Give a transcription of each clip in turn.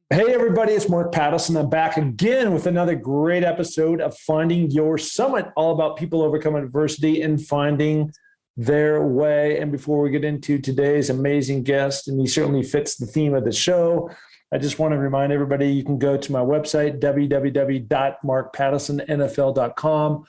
Hey, everybody, it's Mark Pattison. I'm back again with another great episode of Finding Your Summit, all about people overcoming adversity and finding their way. And before we get into today's amazing guest, and he certainly fits the theme of the show, I just want to remind everybody you can go to my website, www.markpattisonnfl.com.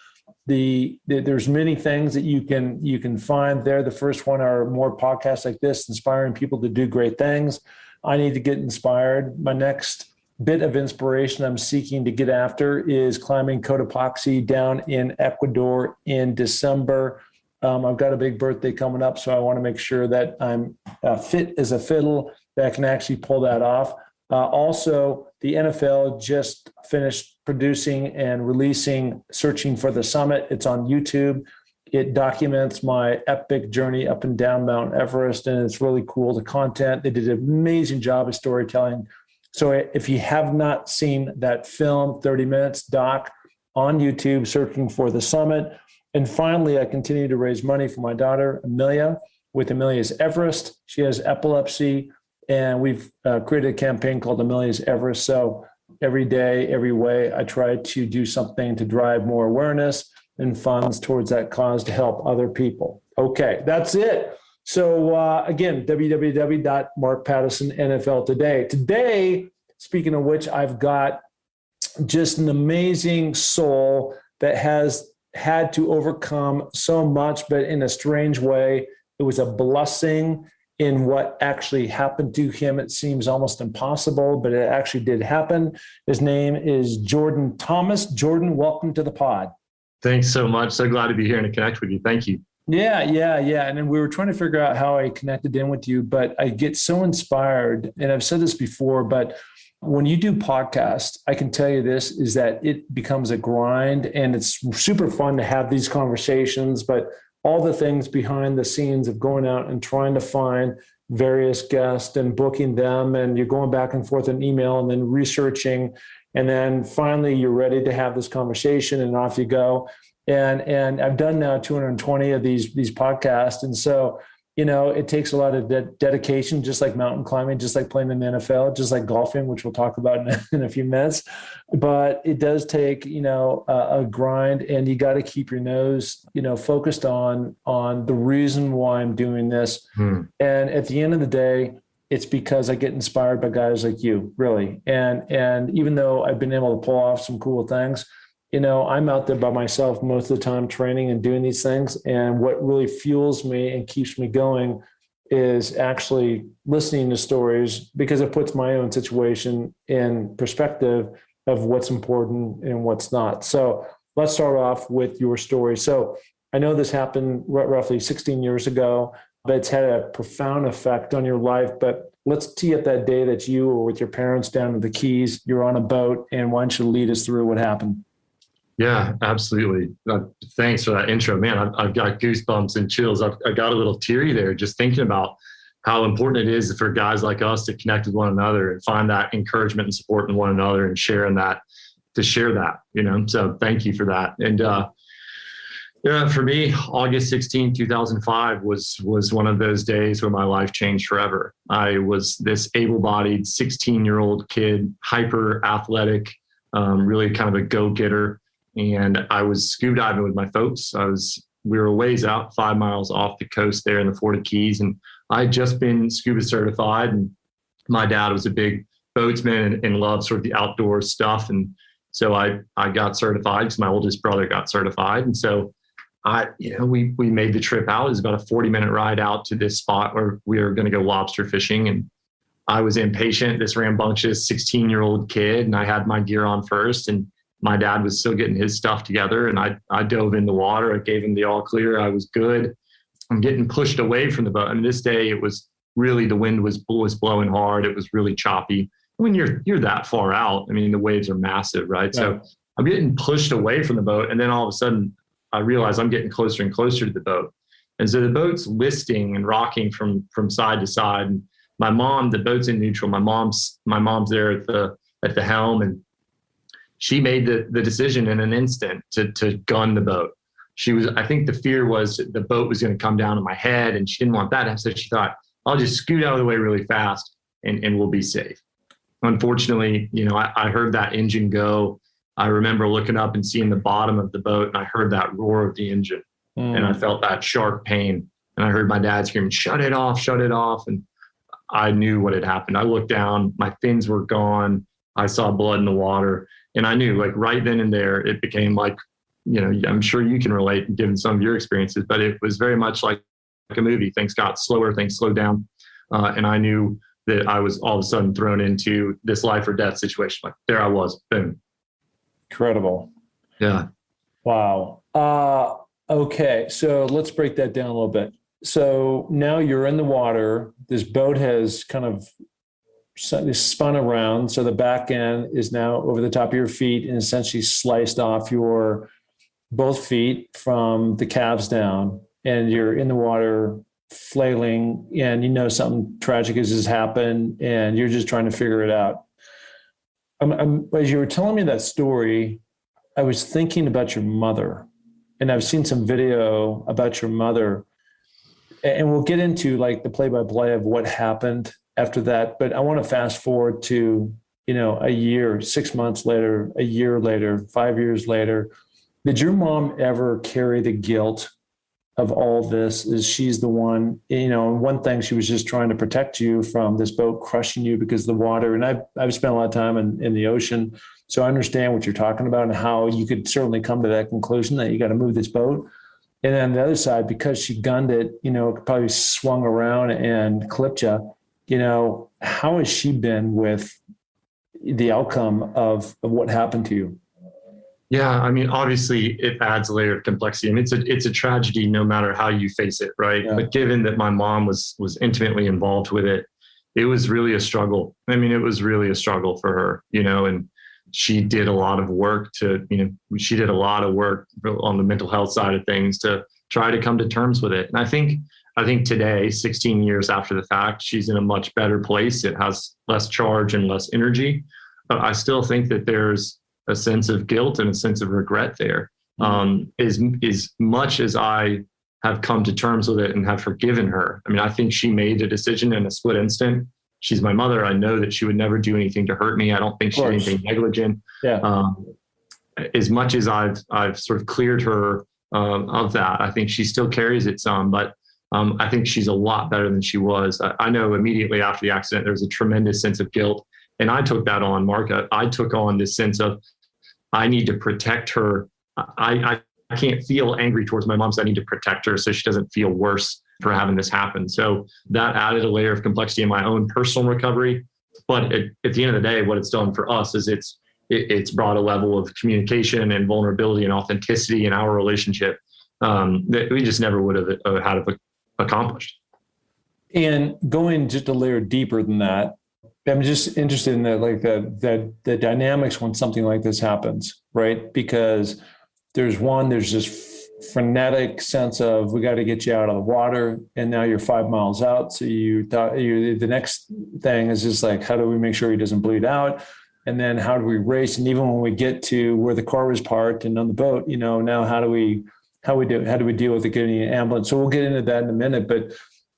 There's many things that you can find there. The first one are more podcasts like this, inspiring people to do great things. I need to get inspired. My next bit of inspiration I'm seeking to get after is climbing Cotopaxi down in Ecuador in December. I've got a big birthday coming up, so I want to make sure that I'm fit as a fiddle, that I can actually pull that off. Also, the NFL just finished producing and releasing Searching for the Summit. It's on YouTube. It documents my epic journey up and down Mount Everest, and it's really cool. The content, they did an amazing job of storytelling. So if you have not seen that film, 30 minutes doc on YouTube, Searching for the Summit. And finally, I continue to raise money for my daughter, Amelia, with Amelia's Everest. She has epilepsy, and we've created a campaign called Amelia's Everest. So every day, every way, I try to do something to drive more awareness and funds towards that cause to help other people. Okay, that's it. So again, www.markpattisonnfl today. Today, speaking of which, I've got just an amazing soul that has had to overcome so much, but in a strange way, it was a blessing in what actually happened to him. It seems almost impossible, but it actually did happen. His name is Jordan Thomas. Jordan, welcome to the pod. Thanks so much. So glad to be here and to connect with you. Thank you. Yeah. And then we were trying to figure out how I connected in with you, but I get so inspired. And I've said this before, but when you do podcasts, I can tell you this is that it becomes a grind, and it's super fun to have these conversations, but all the things behind the scenes of going out and trying to find various guests and booking them, and you're going back and forth in email and then researching. And then finally, you're ready to have this conversation, and off you go. And I've done now 220 of these podcasts. And so, it takes a lot of dedication, just like mountain climbing, just like playing in the NFL, just like golfing, which we'll talk about in a few minutes. But it does take, a grind, and you got to keep your nose, focused on the reason why I'm doing this. And at the end of the day, it's because I get inspired by guys like you, really. And even though I've been able to pull off some cool things, I'm out there by myself most of the time training and doing these things. And what really fuels me and keeps me going is actually listening to stories, because it puts my own situation in perspective of what's important and what's not. So let's start off with your story. So I know this happened roughly 16 years ago, but it's had a profound effect on your life. But let's tee up that day that you were with your parents down to the Keys. You're on a boat, and why don't you lead us through what happened? Yeah, absolutely. Thanks for that intro, man. I've got goosebumps and chills. I got a little teary there just thinking about how important it is for guys like us to connect with one another and find that encouragement and support in one another, and sharing that, to share that, So thank you for that. And for me, August 16, 2005 was one of those days where my life changed forever. I was this able-bodied 16-year-old kid, hyper athletic, really kind of a go-getter. And I was scuba diving with my folks. We were a ways out, 5 miles off the coast there in the Florida Keys. And I had just been scuba certified. And my dad was a big boatsman and loved sort of the outdoor stuff. And so I got certified because my oldest brother got certified. And so we made the trip out. It was about a 40-minute ride out to this spot where we were going to go lobster fishing. And I was impatient, this rambunctious 16-year-old kid, and I had my gear on first. And my dad was still getting his stuff together, and I dove in the water. I gave him the all clear. I was good. I'm getting pushed away from the boat. And this day, it was really, the wind was blowing hard. It was really choppy. When you're that far out, I mean, the waves are massive, right? So I'm getting pushed away from the boat, and then all of a sudden, I realize I'm getting closer and closer to the boat. And so the boat's listing and rocking from side to side. And my mom, the boat's in neutral. My mom's there at the helm, and she made the decision in an instant to gun the boat. I think the fear was the boat was going to come down on my head, and she didn't want that. And so she thought, I'll just scoot out of the way really fast and we'll be safe. unfortunately, I heard that engine go. I remember looking up and seeing the bottom of the boat, and I heard that roar of the engine, and I felt that sharp pain. And I heard my dad screaming, "Shut it off, shut it off." And I knew what had happened. I looked down, my fins were gone. I saw blood in the water. And I knew, like, right then and there, it became like, I'm sure you can relate given some of your experiences, but it was very much like a movie. Things got slower, things slowed down. And I knew that I was all of a sudden thrown into this life or death situation. Like, there I was, boom. Incredible. Yeah. Wow. Okay. So let's break that down a little bit. So now you're in the water. This boat has kind of spun around. So the back end is now over the top of your feet and essentially sliced off your both feet from the calves down. And you're in the water flailing, and something tragic has happened, and you're just trying to figure it out. As you were telling me that story, I was thinking about your mother, and I've seen some video about your mother, and we'll get into like the play-by-play of what happened after that. But I want to fast forward to, a year, 6 months later, a year later, 5 years later. Did your mom ever carry the guilt of all this? Is she's the one, one thing, she was just trying to protect you from this boat crushing you because of the water. And I've spent a lot of time in the ocean, so I understand what you're talking about and how you could certainly come to that conclusion that you got to move this boat. And then the other side, because she gunned it, probably swung around and clipped you. How has she been with the outcome of what happened to you? Yeah, I mean, obviously it adds a layer of complexity. I mean, it's a tragedy no matter how you face it, right? Yeah. But given that my mom was intimately involved with it, it was really a struggle. I mean, it was really a struggle for her, and she did a lot of work she did a lot of work on the mental health side of things to try to come to terms with it. And I think today, 16 years after the fact, she's in a much better place. It has less charge and less energy, but I still think that there's a sense of guilt and a sense of regret there. As much as I have come to terms with it and have forgiven her, I mean, I think she made a decision in a split instant. She's my mother. I know that she would never do anything to hurt me. I don't think she did anything negligent. Yeah. As much as I've sort of cleared her of that, I think she still carries it some, but I think she's a lot better than she was. I know immediately after the accident, there was a tremendous sense of guilt. And I took that on, Mark. I took on this sense of, I need to protect her. I can't feel angry towards my mom, so I need to protect her so she doesn't feel worse for having this happen. So that added a layer of complexity in my own personal recovery. But at the end of the day, what it's done for us is it's brought a level of communication and vulnerability and authenticity in our relationship that we just never would have had accomplished. And going just a layer deeper than that, I'm just interested in the dynamics when something like this happens, right? Because there's this frenetic sense of, we got to get you out of the water, and now you're 5 miles out. So the next thing is just like, how do we make sure he doesn't bleed out? And then how do we race? And even when we get to where the car was parked and on the boat, now how do we deal with it, getting an ambulance? So we'll get into that in a minute. But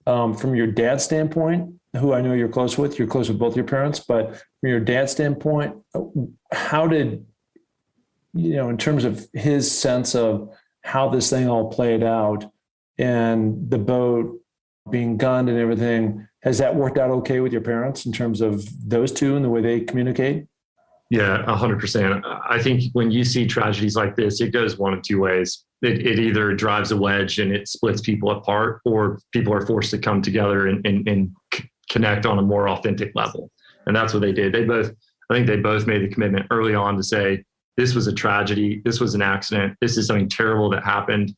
from your dad's standpoint, who I know you're close with both your parents, but from your dad's standpoint, how did, in terms of his sense of how this thing all played out and the boat being gunned and everything, has that worked out okay with your parents in terms of those two and the way they communicate? Yeah, 100%. I think when you see tragedies like this, it goes one of two ways. It either drives a wedge and it splits people apart, or people are forced to come together and connect on a more authentic level. And that's what they did. I think they both made the commitment early on to say, this was a tragedy. This was an accident. This is something terrible that happened.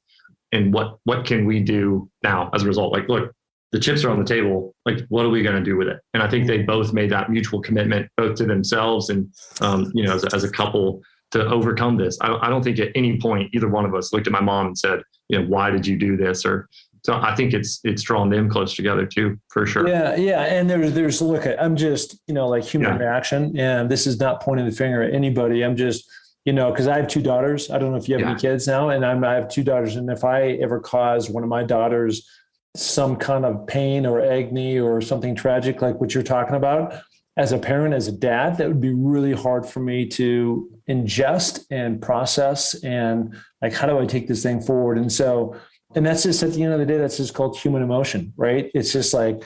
And what can we do now as a result? Like, look, the chips are on the table. Like, what are we going to do with it? And I think they both made that mutual commitment, both to themselves and, as a couple, to overcome this. I don't think at any point either one of us looked at my mom and said, why did you do this? So I think it's drawn them close together too, for sure. Yeah. Yeah. And there's look, I'm just, like human reaction, and this is not pointing the finger at anybody. I'm just, because I have two daughters. I don't know if you have any kids now, and I have two daughters. And if I ever cause one of my daughters some kind of pain or agony or something tragic, like what you're talking about, as a parent, as a dad, that would be really hard for me to ingest and process. And like, how do I take this thing forward? And that's just at the end of the day, that's just called human emotion, right? It's just like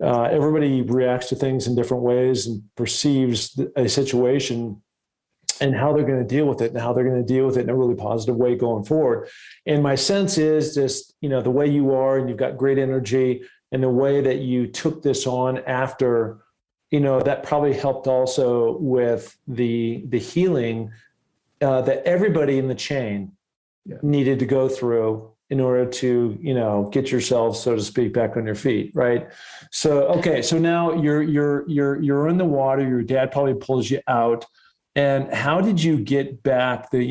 everybody reacts to things in different ways and perceives a situation and how they're going to deal with it and how they're going to deal with it in a really positive way going forward. And my sense is just, the way you are and you've got great energy and the way that you took this on after, that probably helped also with the healing that everybody in the chain needed to go through in order to, get yourself, so to speak, back on your feet. Right. So, okay. So now you're in the water, your dad probably pulls you out. And how did you get back the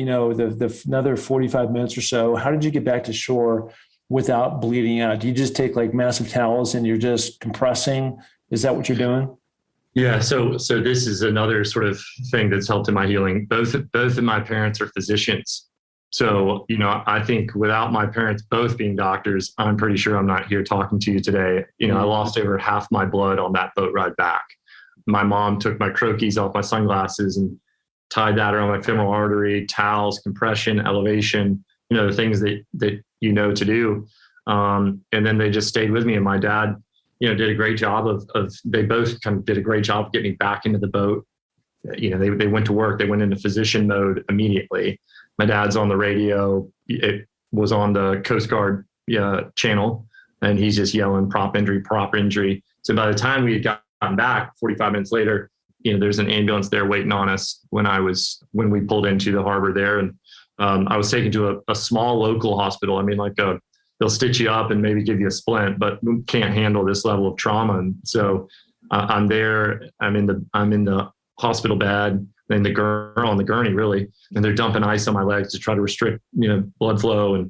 another 45 minutes or so? How did you get back to shore without bleeding out? Do you just take like massive towels and you're just compressing? Is that what you're doing? Yeah. So this is another sort of thing that's helped in my healing. Both of my parents are physicians. So, I think without my parents both being doctors, I'm pretty sure I'm not here talking to you today. I lost over half my blood on that boat ride back. My mom took my croquis off my sunglasses and tied that around my femoral artery, towels, compression, elevation, the things that to do. And then they just stayed with me. And my dad, did a great job they both kind of did a great job of getting me back into the boat. They went to work. They went into physician mode immediately. My dad's on the radio. It was on the Coast Guard channel, and he's just yelling prop injury. So by the time we had gotten back 45 minutes later, there's an ambulance there waiting on us when we pulled into the harbor there. And I was taken to a small local hospital. I mean, they'll stitch you up and maybe give you a splint, but can't handle this level of trauma. And so I'm there, I'm in the hospital bed, and the girl on the gurney really, and they're dumping ice on my legs to try to restrict, blood flow.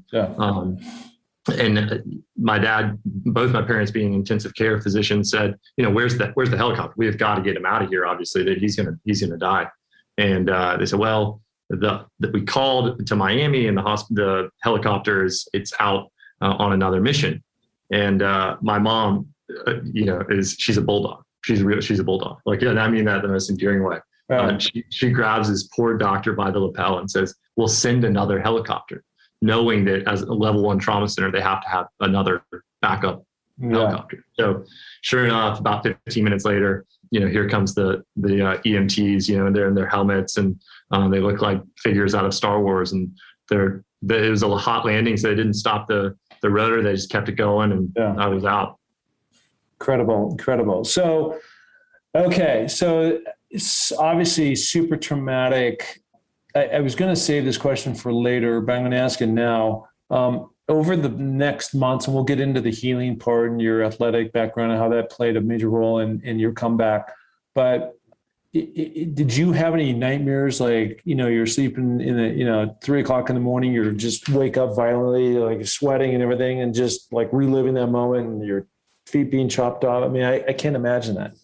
And, my dad, both my parents being intensive care physicians, said, where's the helicopter? We have got to get him out of here. Obviously that he's going to die. And they said, well, we called to Miami and the helicopter it's out on another mission. And my mom, she's a bulldog. She's a bulldog. Like, I mean that in the most endearing way. Right. She grabs this poor doctor by the lapel and says, we'll send another helicopter, knowing that as a level 1 trauma center, they have to have another backup helicopter. So sure enough, about 15 minutes later, here comes the EMTs, and they're in their helmets and they look like figures out of Star Wars. And it was a hot landing, so they didn't stop the rotor. They just kept it going, and I was out. Incredible. So, okay. So it's obviously super traumatic. I was going to save this question for later, but I'm going to ask it now. Over the next months, and we'll get into the healing part and your athletic background and how that played a major role in your comeback. But did you have any nightmares? Like, you're sleeping in the 3 o'clock in the morning, you're just wake up violently, like sweating and everything, and just like reliving that moment and your feet being chopped off. I mean, I can't imagine that.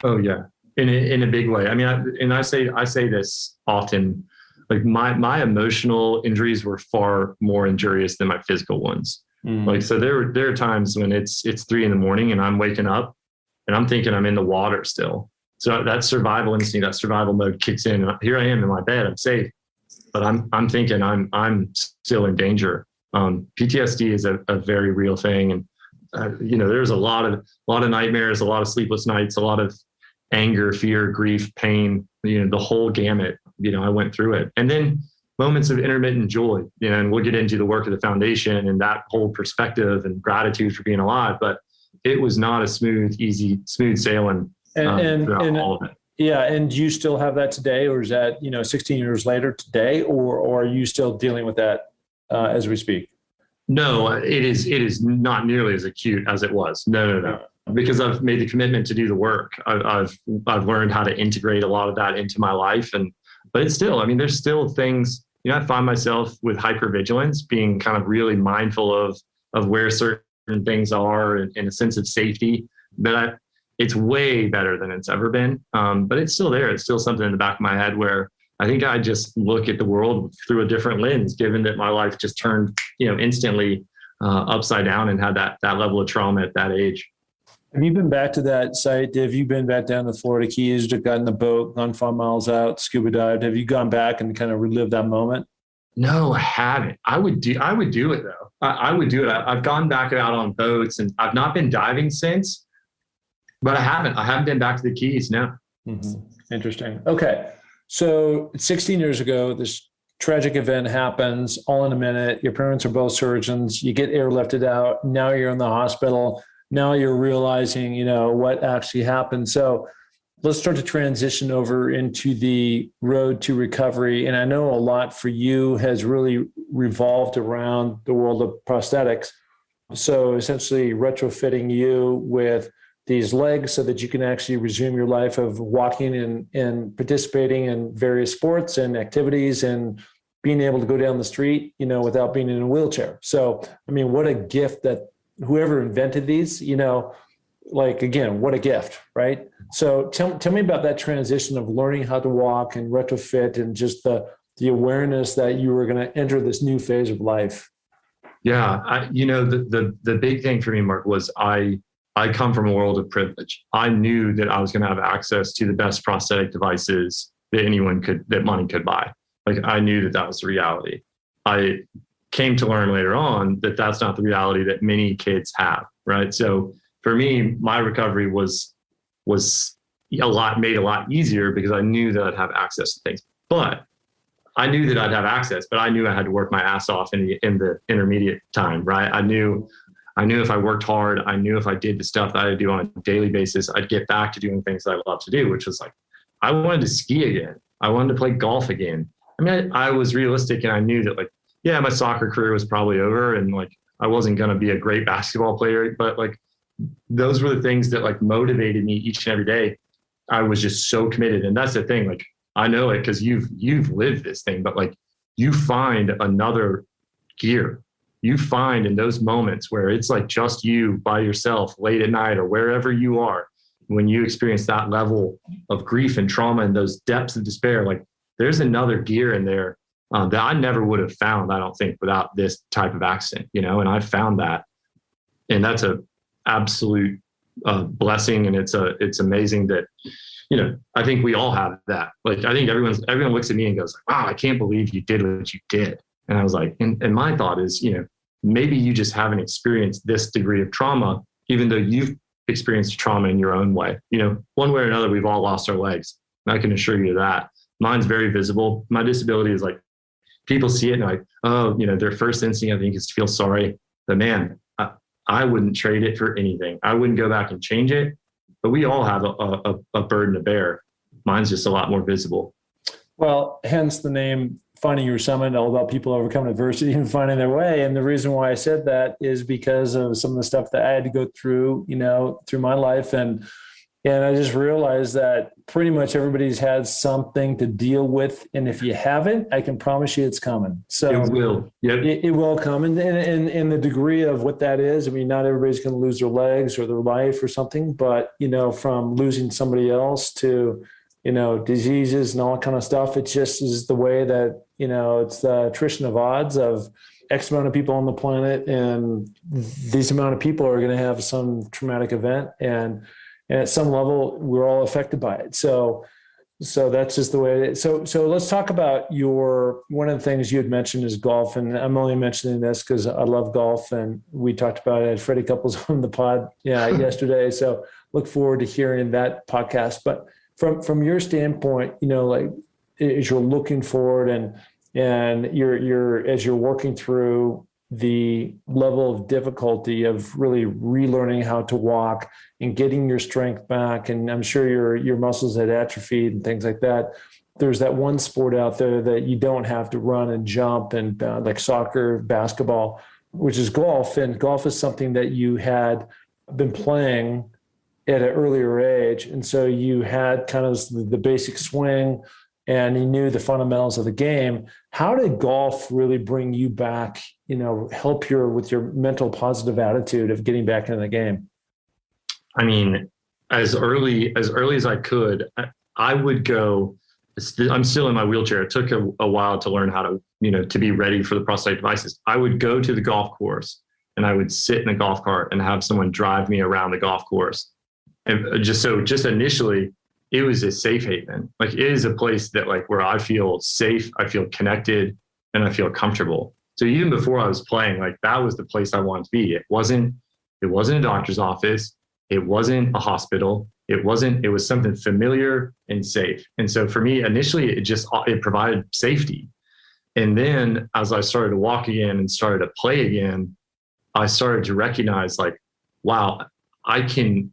Oh yeah. In a big way. I mean, I say this often, like my emotional injuries were far more injurious than my physical ones. Like, so there are times when it's 3 a.m. and I'm waking up and I'm thinking I'm in the water still. So that survival instinct, that survival mode kicks in. And here I am in my bed, I'm safe, but I'm thinking I'm still in danger. PTSD is a very real thing. And, there's a lot of nightmares, a lot of sleepless nights, a lot of anger, fear, grief, pain, the whole gamut. I went through it. And then moments of intermittent joy, and we'll get into the work of the foundation and that whole perspective and gratitude for being alive. But it was not a smooth sailing and all of it. Yeah. And do you still have that today, or is that, 16 years later today, or are you still dealing with that as we speak? No, it is not nearly as acute as it was. No. Because I've made the commitment to do the work. I've learned how to integrate a lot of that into my life. But it's still, there's still things, I find myself with hypervigilance, being kind of really mindful of where certain things are and a sense of safety. But it's way better than it's ever been. But it's still there. It's still something in the back of my head where I think I just look at the world through a different lens, given that my life just turned, instantly upside down and had that level of trauma at that age. Have you been back to that site? Have you been back down the Florida Keys, gotten the boat, gone 5 miles out, scuba dived? Have you gone back and kind of relived that moment? No, I haven't. I would do it though. I would do it. I've gone back out on boats and I've not been diving since, but I haven't been back to the Keys. No. Mm-hmm. Interesting. Okay. So 16 years ago, this tragic event happens all in a minute. Your parents are both surgeons. You get airlifted out. Now you're in the hospital. Now you're realizing, what actually happened. So let's start to transition over into the road to recovery. And I know a lot for you has really revolved around the world of prosthetics. So essentially retrofitting you with these legs so that you can actually resume your life of walking and participating in various sports and activities and being able to go down the street, without being in a wheelchair. So, what a gift that whoever invented these, again, what a gift, right? So tell me about that transition of learning how to walk and retrofit and just the awareness that you were going to enter this new phase of life. Yeah. The big thing for me, Mark, was I come from a world of privilege. I knew that I was going to have access to the best prosthetic devices that money could buy. Like I knew that was the reality. I came to learn later on that that's not the reality that many kids have, right? So for me, my recovery was made a lot easier because I knew that I'd have access to things. But I knew that I'd have access, but I knew I had to work my ass off in the intermediate time, right? I knew if I worked hard, I knew if I did the stuff that I do on a daily basis, I'd get back to doing things that I love to do, which was like, I wanted to ski again. I wanted to play golf again. I was realistic and I knew that my soccer career was probably over and I wasn't going to be a great basketball player, but those were the things that motivated me each and every day. I was just so committed. And that's the thing. I know it because you've lived this thing, but you find another gear. You find in those moments where it's just you by yourself late at night or wherever you are, when you experience that level of grief and trauma and those depths of despair, there's another gear in there that I never would have found, I don't think, without this type of accident, and I found that. And that's a absolute blessing. And it's amazing that, I think we all have that. I think everyone looks at me and goes, wow, I can't believe you did what you did. And I was like, and my thought is, maybe you just haven't experienced this degree of trauma, even though you've experienced trauma in your own way. One way or another, we've all lost our legs. And I can assure you that. Mine's very visible. My disability is people see it and oh, their first instinct, I think, is to feel sorry. But man, I wouldn't trade it for anything. I wouldn't go back and change it. But we all have a burden to bear. Mine's just a lot more visible. Well, hence the name Finding Your Summit, all about people overcoming adversity and finding their way. And the reason why I said that is because of some of the stuff that I had to go through, through my life. And I just realized that pretty much everybody's had something to deal with. And if you haven't, I can promise you it's coming. So it will. Yep. It will come. And the degree of what that is, not everybody's going to lose their legs or their life or something, but, from losing somebody else to, diseases and all that kind of stuff. It just is the way that, it's the attrition of odds of X amount of people on the planet. And these amount of people are going to have some traumatic event. And at some level, we're all affected by it. So that's just the way it is. So let's talk about one of the things you had mentioned is golf. And I'm only mentioning this because I love golf. And we talked about it at Freddie Couples on the pod yesterday. So look forward to hearing that podcast. But from your standpoint, as you're looking forward and you're as you're working through the level of difficulty of really relearning how to walk and getting your strength back. And I'm sure your muscles had atrophied and things like that. There's that one sport out there that you don't have to run and jump and like soccer, basketball, which is golf. And golf is something that you had been playing at an earlier age. And so you had kind of the basic swing and you knew the fundamentals of the game. How did golf really bring you back, help with your mental positive attitude of getting back into the game? As early as I could, I would go, I'm still in my wheelchair. It took a while to learn how to, to be ready for the prosthetic devices. I would go to the golf course and I would sit in a golf cart and have someone drive me around the golf course. And just initially, it was a safe haven. Like, it is a place that, like, where I feel safe, I feel connected, and I feel comfortable. So even before I was playing, like, that was the place I wanted to be. It wasn't a doctor's office. It wasn't a hospital. It was something familiar and safe. And so for me, initially, it provided safety. And then as I started to walk again and started to play again, I started to recognize, like, wow, I can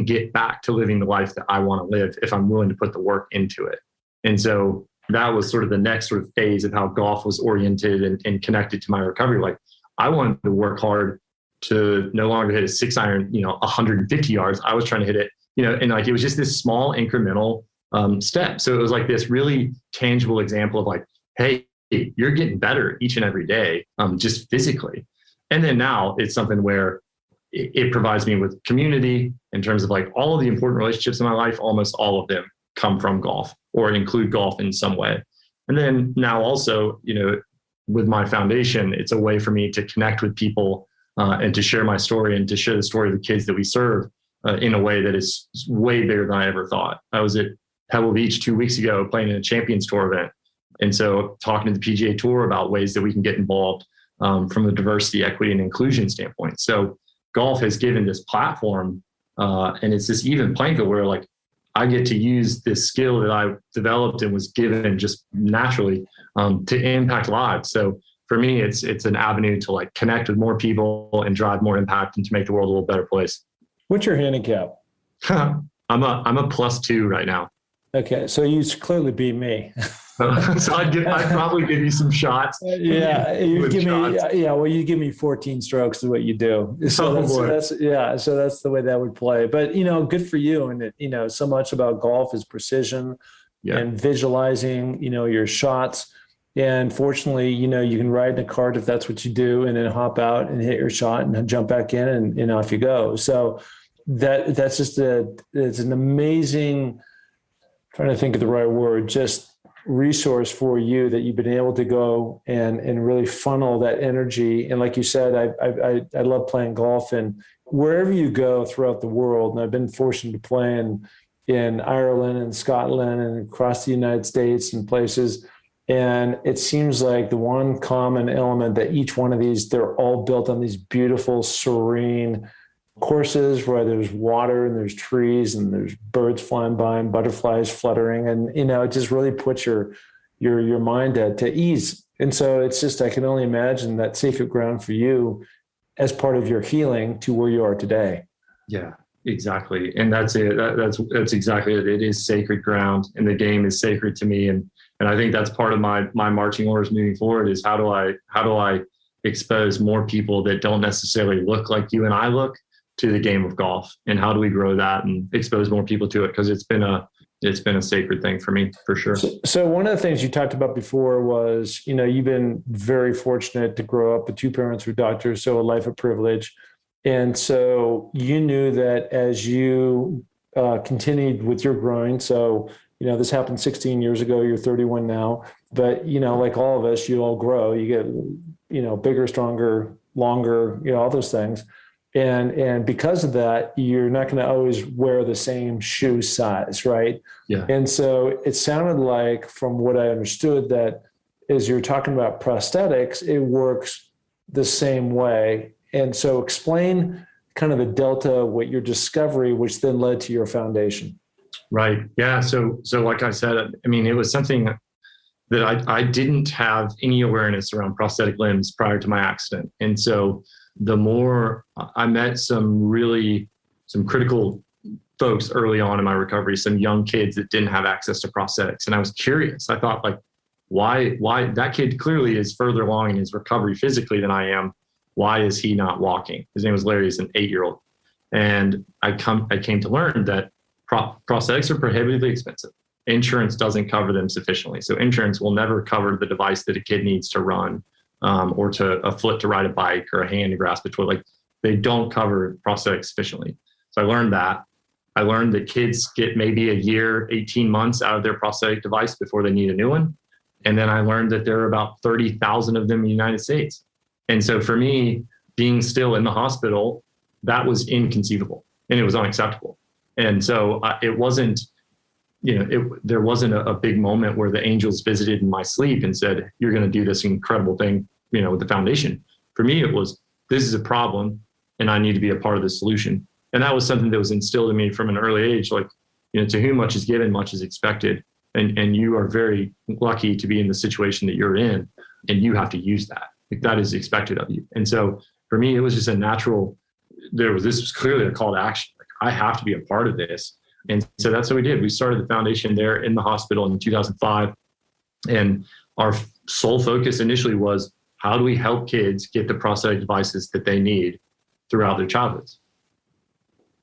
get back to living the life that I want to live if I'm willing to put the work into it. And so that was sort of the next sort of phase of how golf was oriented and connected to my recovery. Like, I wanted to work hard to no longer hit a 6-iron, 150 yards. I was trying to hit it, and like, it was just this small incremental step. So it was like this really tangible example of, like, hey, you're getting better each and every day, just physically. And then now it's something where it provides me with community in terms of, like, all of the important relationships in my life. Almost all of them come from golf or include golf in some way. And then now also, with my foundation, it's a way for me to connect with people and to share my story and to share the story of the kids that we serve in a way that is way bigger than I ever thought. I was at Pebble Beach 2 weeks ago playing in a Champions Tour event. And so talking to the PGA Tour about ways that we can get involved from a diversity, equity, and inclusion standpoint. So golf has given this platform and it's this even playing field where, like, I get to use this skill that I developed and was given just naturally to impact lives. So for me, it's an avenue to, like, connect with more people and drive more impact and to make the world a little better place. What's your handicap? I'm a +2 right now. Okay, so you clearly beat me. So I'd probably give you some shots. You give me 14 strokes is what you do. So that's the way that would play. But good for you. And so much about golf is precision and visualizing, your shots. And fortunately, you can ride in a cart if that's what you do, and then hop out and hit your shot and jump back in and off you go. So that's just it's an amazing, trying to think of the right word, just resource for you that you've been able to go and really funnel that energy. And like you said, I love playing golf, and wherever you go throughout the world, and I've been fortunate to play in Ireland and Scotland and across the United States and places. And it seems like the one common element that each one of these, they're all built on these beautiful, serene courses where there's water and there's trees and there's birds flying by and butterflies fluttering. And, it just really puts your mind to ease. And so it's just, I can only imagine that sacred ground for you as part of your healing to where you are today. Yeah, exactly. And that's it. That's exactly it. It is sacred ground, and the game is sacred to me. And I think that's part of my marching orders moving forward is how do I expose more people that don't necessarily look like you and I look to the game of golf, and how do we grow that and expose more people to it? Because it's been a sacred thing for me, for sure. So one of the things you talked about before was, you've been very fortunate to grow up with two parents who are doctors, so a life of privilege. And so you knew that as you continued with your growing, so, this happened 16 years ago, you're 31 now, but, like all of us, you all grow, you get, bigger, stronger, longer, all those things. And because of that, you're not going to always wear the same shoe size, right? Yeah. And so it sounded like, from what I understood, that as you're talking about prosthetics, it works the same way. And so explain kind of the delta, what your discovery, which then led to your foundation. Right. Yeah. So like I said, it was something that I didn't have any awareness around prosthetic limbs prior to my accident. And so the more I met some critical folks early on in my recovery, some young kids that didn't have access to prosthetics. And I was curious. I thought, like, why that kid clearly is further along in his recovery physically than I am. Why is he not walking? His name was Larry. He's an 8-year-old. And I came to learn that prosthetics are prohibitively expensive. Insurance doesn't cover them sufficiently. So insurance will never cover the device that a kid needs to run, or a foot to ride a bike, or a hand to grasp a toy. Like, they don't cover prosthetics sufficiently. So I learned that. I learned that kids get maybe a year, 18 months out of their prosthetic device before they need a new one. And then I learned that there are about 30,000 of them in the United States. And so for me, being still in the hospital, that was inconceivable and it was unacceptable. And so it wasn't, there wasn't a big moment where the angels visited in my sleep and said, you're going to do this incredible thing, with the foundation. For me, it was, this is a problem and I need to be a part of the solution. And that was something that was instilled in me from an early age, like, to whom much is given, much is expected. And you are very lucky to be in the situation that you're in, and you have to use that. Like, that is expected of you. And so for me, it was just a natural, this was clearly a call to action. Like, I have to be a part of this. And so that's what we did. We started the foundation there in the hospital in 2005. And our sole focus initially was, how do we help kids get the prosthetic devices that they need throughout their childhoods?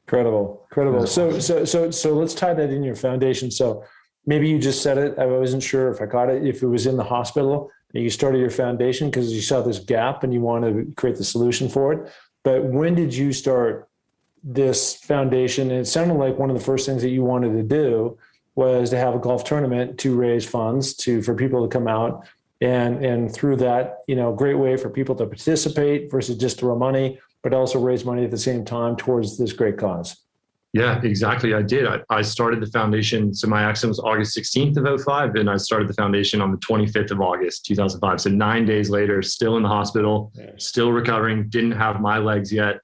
Incredible. So let's tie that in your foundation. So maybe you just said it. I wasn't sure if I caught it, if it was in the hospital and you started your foundation because you saw this gap and you wanted to create the solution for it. But when did you start this foundation? And it sounded like one of the first things that you wanted to do was to have a golf tournament to raise funds for people to come out. And through that, great way for people to participate versus just throw money, but also raise money at the same time towards this great cause. Yeah, exactly. I did. I started the foundation. So my accident was August 16th of 2005, and I started the foundation on the 25th of August, 2005. So 9 days later, still in the hospital, still recovering, didn't have my legs yet,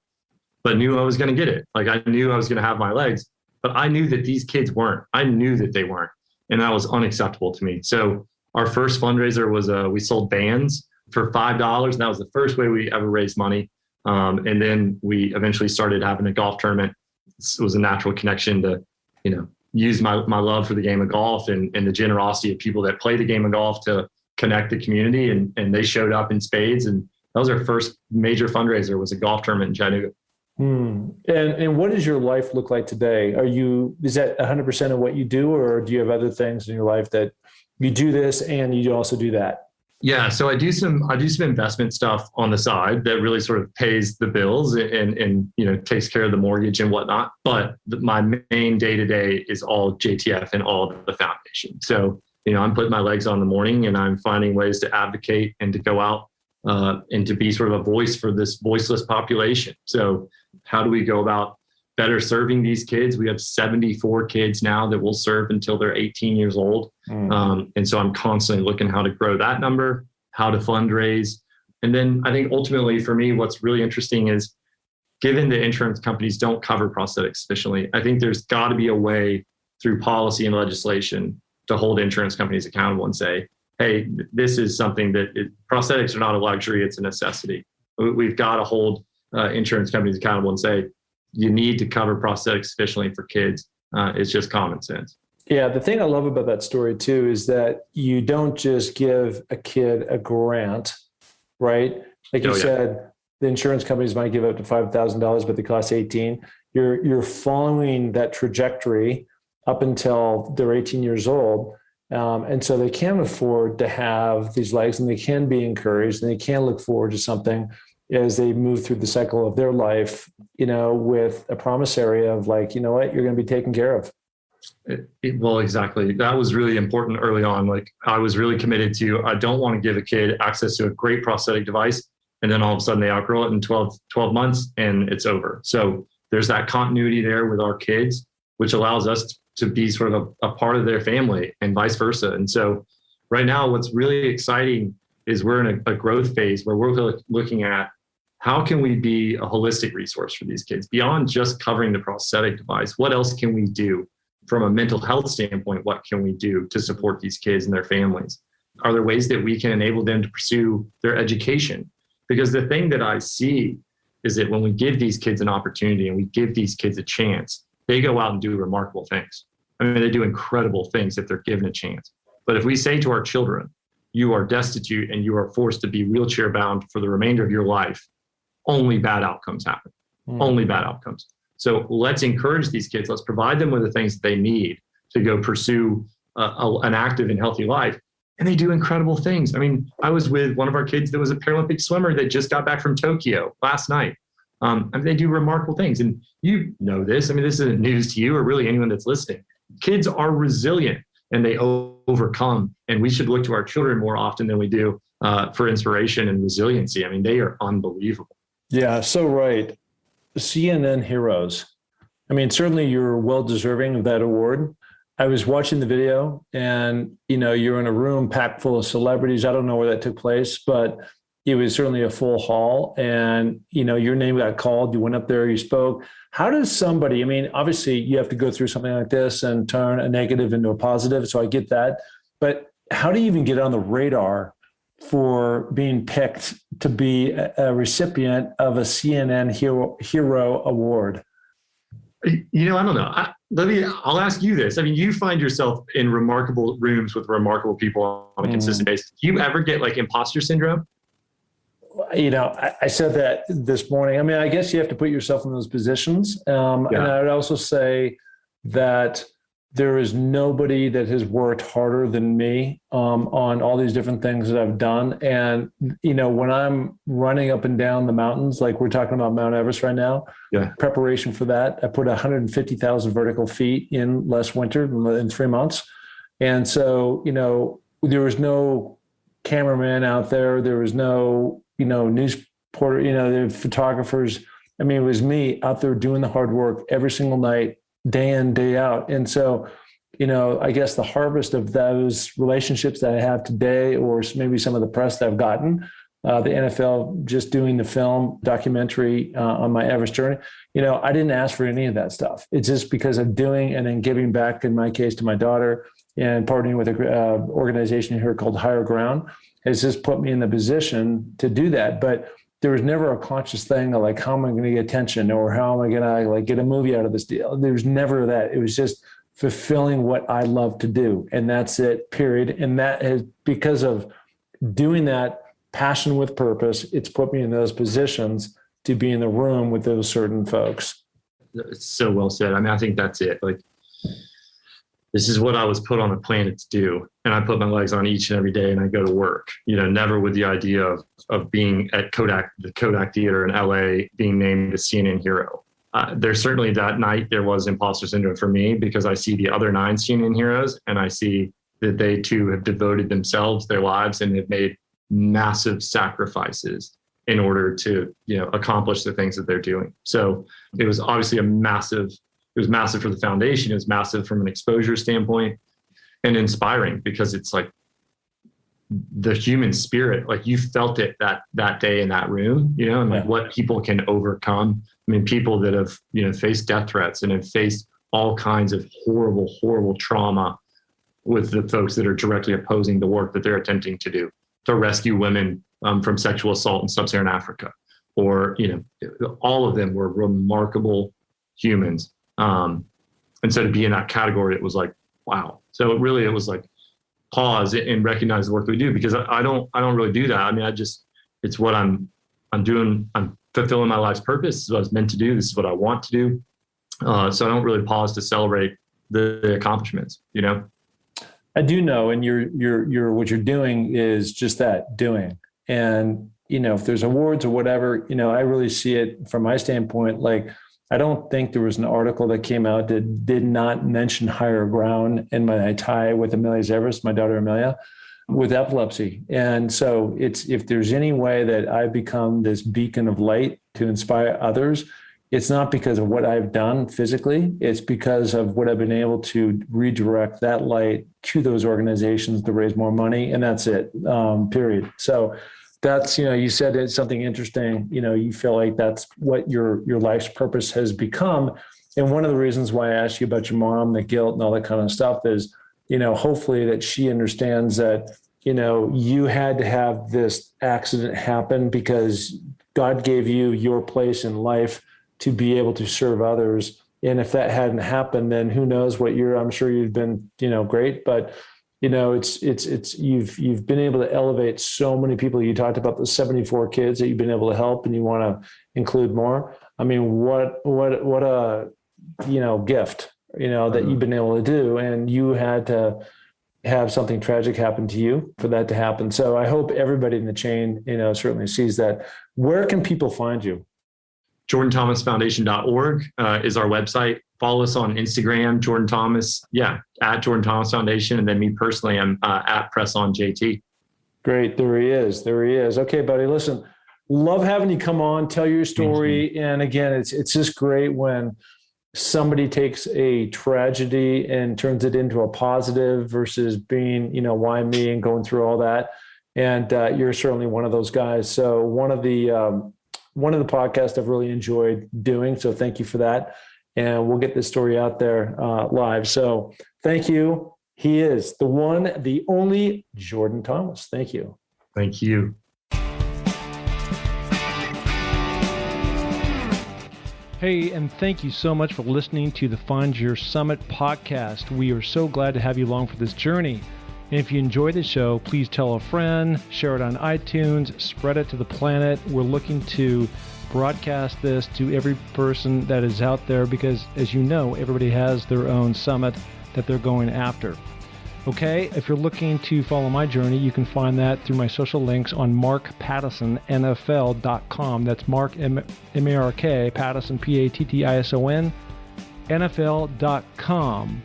but knew I was going to get it. Like, I knew I was going to have my legs, but I knew that these kids weren't. I knew that they weren't. And that was unacceptable to me. So our first fundraiser was we sold bands for $5. And that was the first way we ever raised money. And then we eventually started having a golf tournament. It was a natural connection to, use my love for the game of golf and the generosity of people that play the game of golf to connect the community. And they showed up in spades. And that was our first major fundraiser, was a golf tournament in Chattanooga. And what does your life look like today? Is that 100% of what you do, or do you have other things in your life that you do this and you also do that? Yeah. So I do some investment stuff on the side that really sort of pays the bills and takes care of the mortgage and whatnot. But my main day-to-day is all JTF and all the foundation. So, I'm putting my legs on in the morning and I'm finding ways to advocate and to go out and to be sort of a voice for this voiceless population. So how do we go about better serving these kids? We have 74 kids now that will serve until they're 18 years old. And so I'm constantly looking how to grow that number, how to fundraise. And then I think ultimately for me, what's really interesting is, given that insurance companies don't cover prosthetics sufficiently, I think there's got to be a way through policy and legislation to hold insurance companies accountable and say, hey, this is something prosthetics are not a luxury, it's a necessity. We've got to hold insurance companies accountable and say, you need to cover prosthetics sufficiently for kids. It's just common sense. Yeah. The thing I love about that story too, is that you don't just give a kid a grant, right? Like you said, the insurance companies might give up to $5,000, but they cost 18. You're following that trajectory up until they're 18 years old. And so they can afford to have these legs, and they can be encouraged, and they can look forward to something as they move through the cycle of their life, with a promissory of like, you're going to be taken care of. Well, exactly. That was really important early on. Like, I was really committed to, I don't want to give a kid access to a great prosthetic device, and then all of a sudden they outgrow it in 12 months and it's over. So there's that continuity there with our kids, which allows us to be sort of a part of their family and vice versa. And so right now, what's really exciting is we're in a growth phase where we're looking at how can we be a holistic resource for these kids beyond just covering the prosthetic device? What else can we do from a mental health standpoint? What can we do to support these kids and their families? Are there ways that we can enable them to pursue their education? Because the thing that I see is that when we give these kids an opportunity and we give these kids a chance, they go out and do remarkable things. I mean, they do incredible things if they're given a chance. But if we say to our children, you are destitute and you are forced to be wheelchair bound for the remainder of your life, only bad outcomes happen. Only bad outcomes. So let's encourage these kids. Let's provide them with the things that they need to go pursue an active and healthy life. And they do incredible things. I mean, I was with one of our kids that was a Paralympic swimmer that just got back from Tokyo last night. I mean, they do remarkable things. And you know this. I mean, this isn't news to you or really anyone that's listening. Kids are resilient. and they overcome. And we should look to our children more often than we do for inspiration and resiliency. I mean, they are unbelievable. Yeah, so right. CNN heroes. I mean, certainly you're well deserving of that award. I was watching the video and, you're in a room packed full of celebrities. I don't know where that took place, but it was certainly a full hall and, your name got called. You went up there, you spoke. How does somebody, I mean, obviously you have to go through something like this and turn a negative into a positive. So I get that. But how do you even get on the radar for being picked to be a recipient of a CNN Hero Award? I don't know. I'll ask you this. I mean, you find yourself in remarkable rooms with remarkable people on a consistent basis. Do you ever get like imposter syndrome? I said that this morning. I mean, I guess you have to put yourself in those positions. And I would also say that there is nobody that has worked harder than me on all these different things that I've done. And, when I'm running up and down the mountains, like we're talking about Mount Everest right now, preparation for that, I put 150,000 vertical feet in last winter in 3 months. And so, there was no cameraman out there. There was no, news reporter, the photographers. I mean, it was me out there doing the hard work every single night, day in, day out. And so, I guess the harvest of those relationships that I have today, or maybe some of the press that I've gotten, the NFL just doing the film documentary on my Everest journey, I didn't ask for any of that stuff. It's just because of doing and then giving back, in my case, to my daughter and partnering with an organization here called Higher Ground has just put me in the position to do that. But there was never a conscious thing of like, how am I going to get attention or how am I going to like get a movie out of this deal? There was never that. It was just fulfilling what I love to do. And that's it, period. And that is because of doing that passion with purpose. It's put me in those positions to be in the room with those certain folks. It's so well said. I mean, I think that's it. Like, this is what I was put on the planet to do. And I put my legs on each and every day and I go to work, never with the idea of being at the Kodak Theater in LA, being named a CNN hero. There's certainly that night there was imposter syndrome for me because I see the other 9 CNN heroes and I see that they too have devoted themselves, their lives, and have made massive sacrifices in order to, accomplish the things that they're doing. So it was obviously it was massive for the foundation. It was massive from an exposure standpoint and inspiring because it's like the human spirit, like you felt it that day in that room, and like what people can overcome. I mean, people that have, faced death threats and have faced all kinds of horrible, horrible trauma with the folks that are directly opposing the work that they're attempting to do to rescue women from sexual assault in sub-Saharan Africa, or, all of them were remarkable humans. And so to be in that category, it was like, wow. So it was like pause and recognize the work that we do, because I don't really do that. I mean, it's what I'm doing. I'm fulfilling my life's purpose. This is what I was meant to do. This is what I want to do. So I don't really pause to celebrate the accomplishments, I do know. And what you're doing is just that, doing. And, if there's awards or whatever, I really see it from my standpoint, like, I don't think there was an article that came out that did not mention Higher Ground and my tie with Amelia's Everest, my daughter Amelia, with epilepsy. And so if there's any way that I've become this beacon of light to inspire others, it's not because of what I've done physically. It's because of what I've been able to redirect that light to those organizations to raise more money. And that's it, period. So that's, you said it's something interesting, you feel like that's what your life's purpose has become. And one of the reasons why I asked you about your mom, the guilt and all that kind of stuff is, hopefully that she understands that, you had to have this accident happen because God gave you your place in life to be able to serve others. And if that hadn't happened, then who knows what I'm sure you've been, great, but you've been able to elevate so many people. You talked about the 74 kids that you've been able to help and you want to include more. I mean, what a, gift, that you've been able to do. And you had to have something tragic happen to you for that to happen. So I hope everybody in the chain, certainly sees that. Where can people find you? JordanThomasFoundation.org is our website. Follow us on Instagram, Jordan Thomas. Yeah, at Jordan Thomas Foundation. And then me personally, I'm at PressOnJT. Great. There he is. Okay, buddy. Listen, love having you come on, tell your story. And again, it's just great when somebody takes a tragedy and turns it into a positive versus being, why me, and going through all that. And you're certainly one of those guys. So one of the podcasts I've really enjoyed doing. So thank you for that. And we'll get this story out there live. So thank you. He is the one, the only Jordan Thomas. Thank you. Thank you. Hey, and thank you so much for listening to the Find Your Summit podcast. We are so glad to have you along for this journey. And if you enjoy the show, please tell a friend, share it on iTunes, spread it to the planet. We're looking to broadcast this to every person that is out there because, as you know, everybody has their own summit that they're going after. Okay, if you're looking to follow my journey, you can find that through my social links on markpattisonnfl.com. That's Mark, M-A-R-K, Pattison, P-A-T-T-I-S-O-N, NFL.com.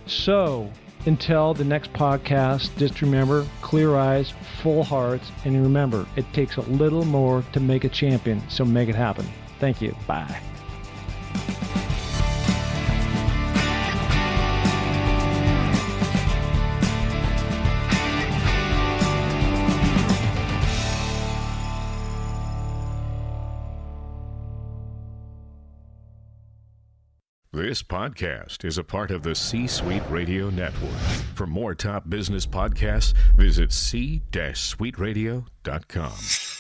So, until the next podcast, just remember, clear eyes, full hearts, and remember, it takes a little more to make a champion, so make it happen. Thank you. Bye. This podcast is a part of the C-Suite Radio Network. For more top business podcasts, visit c-suiteradio.com.